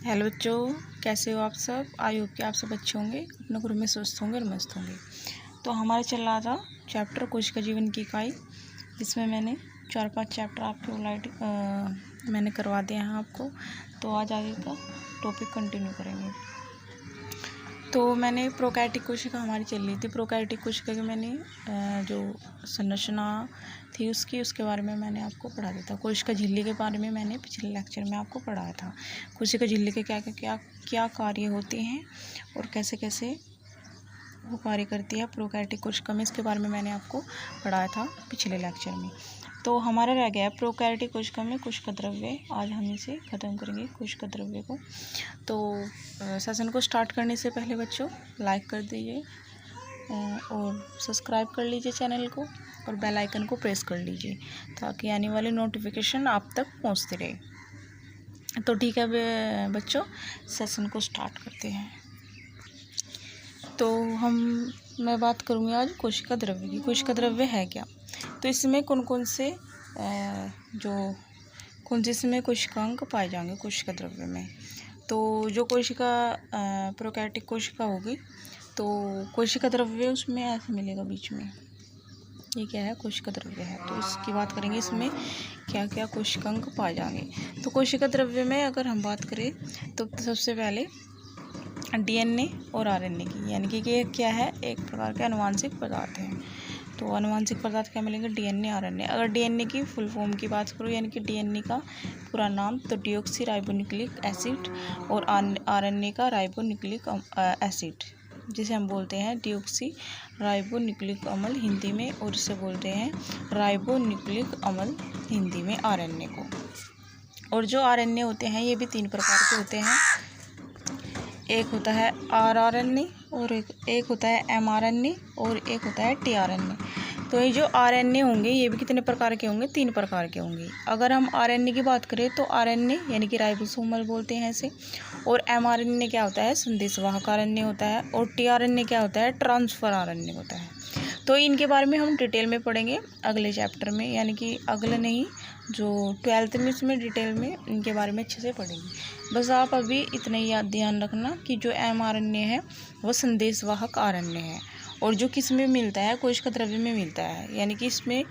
Hello बच्चों, कैसे हो आप सब। आई होप कि आप सब अच्छे होंगे, अपने ग्रुप में स्वस्थ होंगे और मस्त होंगे। तो हमारा चल रहा था चैप्टर कोशिका जीवन की इकाई, जिसमें मैंने 4-5 चैप्टर आपके मैंने करवा दिए हैं आपको। तो आज आगे का टॉपिक कंटिन्यू करेंगे। तो मैंने प्रोकैरियोटिक कोशिका हमारी चल रही थी। प्रोकैरियोटिक कोशिका की मैंने जो संरचना थी उसके बारे में मैंने आपको पढ़ा दिया था। कोशिका झिल्ली के बारे में मैंने पिछले लेक्चर में आपको पढ़ाया था। कोशिका झिल्ली के क्या कार्य होते हैं और कैसे कैसे वो कार्य करती है प्रोकैरियोटिक कोशिका में, इसके बारे में मैंने आपको पढ़ाया था पिछले लेक्चर में। तो हमारा रह गया है प्रोकैरियोटिक कोशिका में कोशिका द्रव्य। आज हम इसे ख़त्म करेंगे कोशिका द्रव्य को। तो सेशन को स्टार्ट करने से पहले बच्चों लाइक कर दीजिए और सब्सक्राइब कर लीजिए चैनल को और बेल आइकन को प्रेस कर लीजिए, ताकि आने वाली नोटिफिकेशन आप तक पहुंचती रहे। तो ठीक है बच्चों, सेशन को स्टार्ट करते हैं। तो मैं बात करूँगी आज कोशिका द्रव्य की। कोशिका द्रव्य है क्या, तो इसमें कौन से इसमें कोशिकांग पाए जाएंगे कोशिका द्रव्य में। तो जो कोशिका प्रोकैरियोटिक कोशिका होगी तो कोशिका द्रव्य उसमें ऐसे मिलेगा बीच में, ये क्या है, कोशिका द्रव्य है। तो इसकी बात करेंगे, इसमें क्या क्या कोशिकांग पाए जाएंगे। तो कोशिका द्रव्य में अगर हम बात करें तो सबसे पहले डीएनए और आरएनए की, यानी कि ये क्या है, एक प्रकार के आनुवांशिक पदार्थ हैं। तो आनुवांशिक पदार्थ क्या मिलेंगे, डीएनए आरएनए। अगर डीएनए की फुल फॉर्म की बात करूँ, यानी कि डीएनए का पूरा नाम तो डीऑक्सी राइबोन्यूक्लिक एसिड, और आरएनए का राइबोन्यूक्लिक एसिड, जिसे हम बोलते हैं डीऑक्सी राइबोन्यूक्लिक अम्ल हिंदी में, और इसे बोलते हैं राइबोन्यूक्लिक अम्ल हिंदी में आरएनए को। और जो आरएनए होते हैं ये भी 3 प्रकार के होते हैं। एक होता है आरआरएनए और एक होता है एमआरएनए और एक होता है टीआरएनए। तो ये जो आरएनए होंगे ये भी कितने प्रकार के होंगे, 3 प्रकार के होंगे। अगर हम आरएनए की बात करें तो आरएनए यानी कि राइबोसोमल बोलते हैं इसे, और एमआरएनए क्या होता है, संदेशवाहक आरएनए होता है, और टीआरएनए क्या होता है, ट्रांसफर आरएनए होता है। तो इनके बारे में हम डिटेल में पढ़ेंगे अगले चैप्टर में, यानी कि अगले नहीं, जो 12th में इसमें डिटेल में इनके बारे में अच्छे से पढ़ेंगे। बस आप अभी इतना ही याद ध्यान रखना कि जो एमआरएनए है वो संदेशवाहक आरएनए है, और जो किस में मिलता है, कोशिका द्रव्य में मिलता है, यानी कि इसमें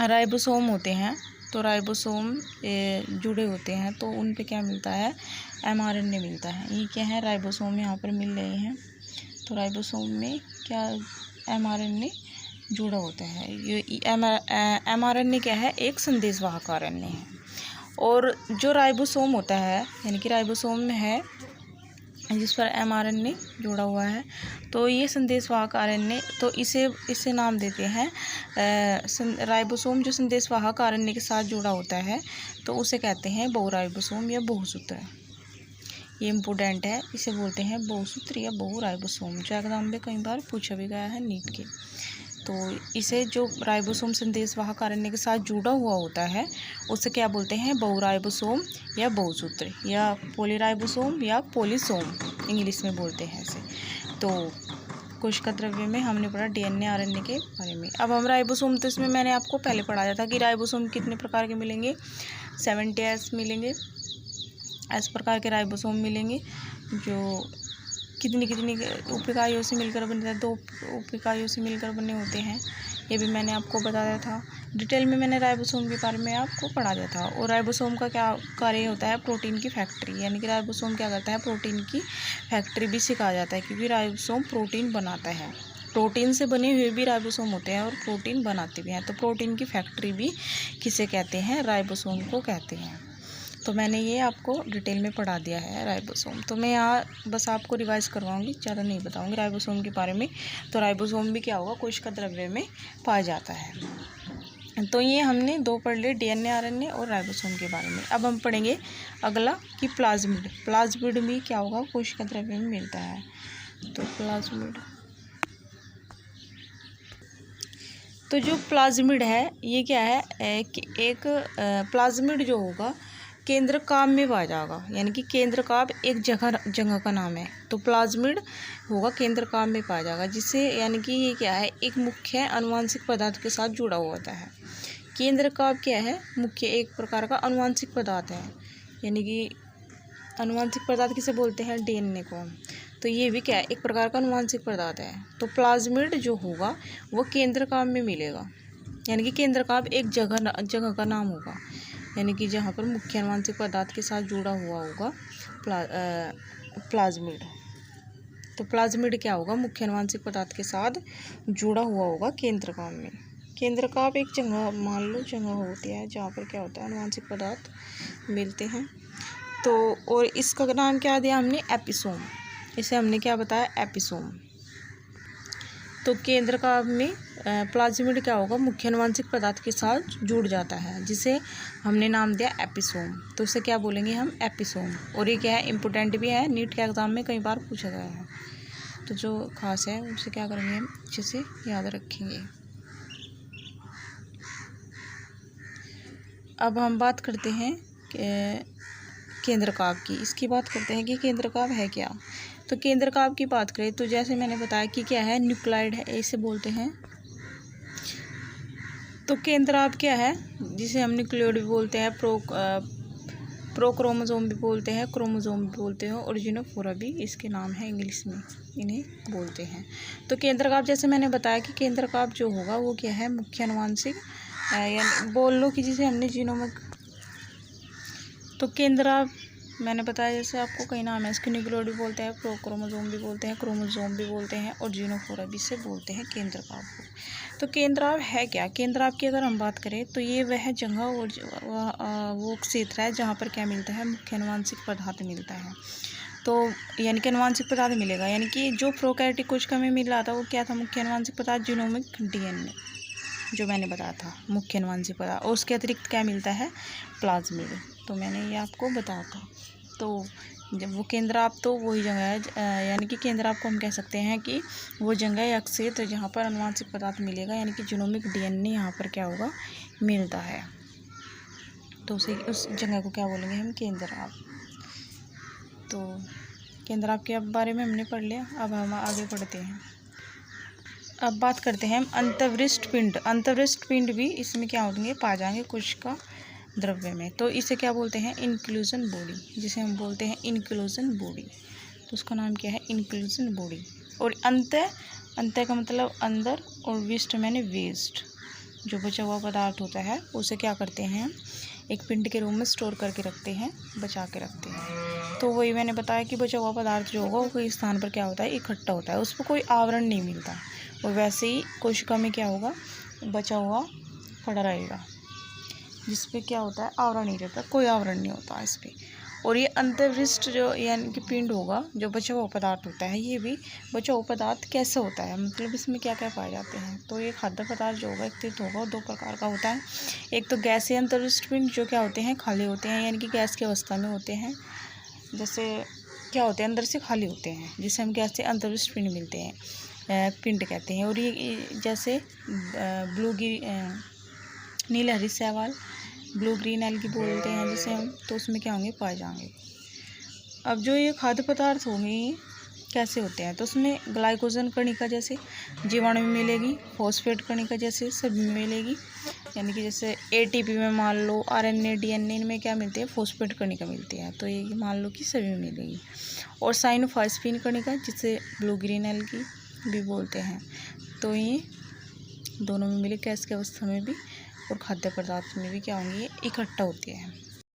राइबोसोम होते हैं। तो राइबोसोम जुड़े होते हैं, तो उन पे क्या मिलता है, एमआरएनए मिलता है। ये क्या है, राइबोसोम यहाँ पर मिल रहे हैं। तो राइबोसोम में क्या एमआरएनए जुड़ा होता है। ये एमआरएनए क्या है, एक संदेशवाहक आरएनए है। और जो राइबोसोम होता है, यानी कि राइबोसोम में है जिस पर एमआरएनए जुड़ा हुआ है, तो ये संदेशवाहक आरएनए, तो इसे नाम देते हैं राइबोसोम। जो संदेशवाहक आरएनए के साथ जुड़ा होता है तो उसे कहते हैं बहुराइबोसोम या बहुसूत्र। ये इम्पोर्टेंट है, इसे बोलते हैं बहुसूत्र या बहुराइबोसोम। जो एग्जाम में कई बार पूछा भी गया है नीट के। तो इसे जो राइबोसोम संदेशवाहक आरएनए के साथ जुड़ा हुआ होता है उसे क्या बोलते हैं, बहुराइबोसोम या बहुसूत्र, या पॉलीराइबोसोम या पॉलीसोम इंग्लिश में बोलते हैं इसे। तो कोशिका द्रव्य में हमने पढ़ा डीएनए आरएनए के बारे में। अब हम राइबोसोम, तो इसमें मैंने आपको पहले पढ़ाया था कि राइबोसोम कितने प्रकार के मिलेंगे, 70S मिलेंगे। इस प्रकार के राइबोसोम मिलेंगे जो कितनी उप इकाइयों से मिलकर बने हैं, 2 उप इकाइयों से मिलकर बने होते हैं। ये भी मैंने आपको बताया था डिटेल में। मैंने राइबोसोम के बारे में आपको पढ़ा दिया था। और राइबोसोम का क्या कार्य होता है, प्रोटीन की फैक्ट्री, यानी कि राइबोसोम क्या करता है, प्रोटीन की फैक्ट्री भी सिखाया जाता है, क्योंकि राइबोसोम प्रोटीन बनाता है। प्रोटीन से बने हुए भी राइबोसोम होते हैं और प्रोटीन बनाते भी हैं। तो प्रोटीन की फैक्ट्री भी किसे कहते हैं, राइबोसोम को कहते हैं। तो मैंने ये आपको डिटेल में पढ़ा दिया है राइबोसोम। तो मैं यहाँ बस आपको रिवाइज करवाऊंगी, ज़्यादा नहीं बताऊंगी राइबोसोम के बारे में। तो राइबोसोम भी क्या होगा, कोशिका द्रव्य में पाया जाता है। तो ये हमने 2 पढ़ लिए, डीएनए आरएनए और राइबोसोम के बारे में। अब हम पढ़ेंगे अगला कि प्लाज्मिड। प्लाज्मिड भी क्या होगा, कोशिका द्रव्य में मिलता है। तो प्लाज्मिड, तो जो प्लाज्मिड है ये क्या है, एक प्लाज्मिड जो होगा केंद्रकाभ में पाया जाएगा, यानी कि केंद्रकाभ एक जगह का नाम है। तो प्लाज्मिड होगा केंद्रकाभ में पाया जाएगा, जिससे यानी कि ये क्या है, एक मुख्य आनुवांशिक पदार्थ के साथ जुड़ा हुआ होता है। केंद्रकाभ क्या है, मुख्य एक प्रकार का आनुवांशिक पदार्थ है, यानी कि अनुवांशिक पदार्थ किसे बोलते हैं, डीएनए को। तो ये भी क्या है, एक प्रकार का अनुवांशिक पदार्थ है। तो प्लाज्मिड जो होगा वो केंद्रकाभ में मिलेगा, यानी कि केंद्रकाभ एक जगह का नाम होगा, यानी कि जहाँ पर मुख्य अनुवांशिक पदार्थ के साथ जुड़ा हुआ होगा प्लाज्मिड। तो प्लाज्मिड क्या होगा, मुख्य अनुवांशिक पदार्थ के साथ जुड़ा हुआ होगा केंद्रकाभ में। केंद्रकाभ एक जगह, मान लो जगह होती है जहाँ पर क्या होता है, अनुवांशिक पदार्थ मिलते हैं। तो और इसका नाम क्या दिया हमने, एपिसोम। इसे हमने क्या बताया, एपिसोम। तो केंद्रकाभ में प्लाज्मिड क्या होगा, मुख्य अनुवांशिक पदार्थ के साथ जुड़ जाता है, जिसे हमने नाम दिया एपिसोम। तो इसे क्या बोलेंगे हम, एपिसोम। और ये क्या है, इम्पोर्टेंट भी है, नीट के एग्जाम में कई बार पूछा गया है। तो जो खास है उसे क्या करेंगे हम, अच्छे से याद रखेंगे। अब हम बात करते हैं केंद्रकाभ की। इसकी बात करते हैं कि केंद्रकाभ है क्या। तो केंद्रकाभ की बात करें तो जैसे मैंने बताया कि क्या है, न्यूक्लाइड है, इसे बोलते हैं। तो केंद्रकाभ क्या है, जिसे हम न्यूक्लियोइड भी बोलते हैं, प्रोक्रोमोसोम भी बोलते हैं, क्रोमोसोम भी बोलते हैं, ओरिजिनोफोरा भी इसके नाम है, इंग्लिश में इन्हें बोलते हैं। तो केंद्रकाभ जैसे मैंने बताया कि केंद्रकाभ जो होगा वो क्या है, मुख्य अनुवांशिक, यानी बोल लो कि जिसे हमने जीनोमिक। तो केंद्रकाभ मैंने बताया जैसे आपको कई नाम है इसके, न्यूक्लियोइड भी बोलते हैं, प्रोक्रोमोसोम भी बोलते हैं, क्रोमोसोम भी बोलते हैं, और जीनोफोरा भी से बोलते हैं केंद्रकाभ को। तो केंद्रकाभ है क्या, केंद्रकाभ की अगर हम बात करें तो ये वह जगह और वो क्षेत्र है जहाँ पर क्या मिलता है, मुख्य अनुवांशिक पदार्थ मिलता है। तो यानी कि अनुवांशिक पदार्थ मिलेगा, यानी कि जो प्रोकैरियोटिक कोशिका में मिल रहा था वो क्या था, मुख्य अनुवांशिक पदार्थ, जीनोमिक डीएनए जो मैंने बताया था, मुख्य अनुवांशिक पदार्थ। और उसके अतिरिक्त क्या मिलता है, प्लाज्मिड। तो मैंने ये आपको बताया था। तो जब वो केंद्रकाभ, तो वही जगह है, यानी कि केंद्रकाभ को हम कह सकते हैं कि वो जगह या क्षेत्र जहाँ पर अनुवांशिक पदार्थ मिलेगा, यानी कि जीनोमिक डीएनए यहाँ पर क्या होगा, मिलता है। तो उस जगह को क्या बोलेंगे हम, केंद्रकाभ। तो केंद्रकाभ के बारे में हमने पढ़ लिया। अब हम आगे पढ़ते हैं। अब बात करते हैं हम अंतर्वृष्ट पिंड। अंतर्वृष्ट पिंड भी इसमें क्या होंगे, पा जाएंगे कोशिका द्रव्य में। तो इसे क्या बोलते हैं, इंक्लूजन बॉडी, जिसे हम बोलते हैं इंक्लूजन बॉडी। तो उसका नाम क्या है, इंक्लूजन बॉडी। और अंत का मतलब अंदर, और विष्ट मैंने वेस्ट, जो बचा हुआ पदार्थ होता है उसे क्या करते हैं, एक पिंड के रूप में स्टोर करके रखते हैं, बचा के रखते हैं। तो वही मैंने बताया कि बचा हुआ पदार्थ जो होगा वो कोई स्थान पर क्या होता है, इकट्ठा होता है, उस पर कोई आवरण नहीं मिलता। और वैसे ही कोशिका में क्या होगा, बचा हुआ पड़ा रहेगा, जिस पे क्या होता है, आवरण नहीं रहता, कोई आवरण नहीं होता इस पर। और ये अंतर्वृष्ट जो यानी कि पिंड होगा, जो बचा हुआ पदार्थ होता है, ये भी बचा हुआ पदार्थ कैसे होता है, मतलब इसमें क्या क्या पाए जाते हैं। तो ये खाद्य पदार्थ जो होगा एकत्रित होगा, वो दो प्रकार का होता है। एक तो गैसीय अंतर्वृष्ट पिंड, जो क्या होते हैं, खाली होते हैं, यानी कि गैस की अवस्था में होते हैं, जैसे क्या होते हैं, अंदर से खाली होते हैं, जिसे हम गैसीय अंतर्वृष्ट पिंड मिलते हैं, पिंड कहते हैं। और ये जैसे नीलहरी शैवाल, ब्लू ग्रीन एल्गी बोलते हैं जिसे हम, तो उसमें क्या होंगे, पाए जाएंगे। अब जो ये खाद्य पदार्थ होंगे कैसे होते हैं, तो उसमें ग्लाइकोजन कणिका जैसे जीवाणु में मिलेगी, फॉस्फेट कणिका जैसे सभी में मिलेगी, यानी कि जैसे एटीपी में मान लो, आरएनए, डीएनए में क्या मिलती है, फॉस्फेट कणिका मिलती है, तो ये मान लो कि सभी में मिलेगी। और साइनोफॉस्फीन कणिका, जिसे ब्लू ग्रीन एल्गी भी बोलते हैं, तो ये दोनों में मिले, गैस की अवस्था में भी और खाद्य पदार्थ में भी क्या होंगी, ये इकट्ठा होती है।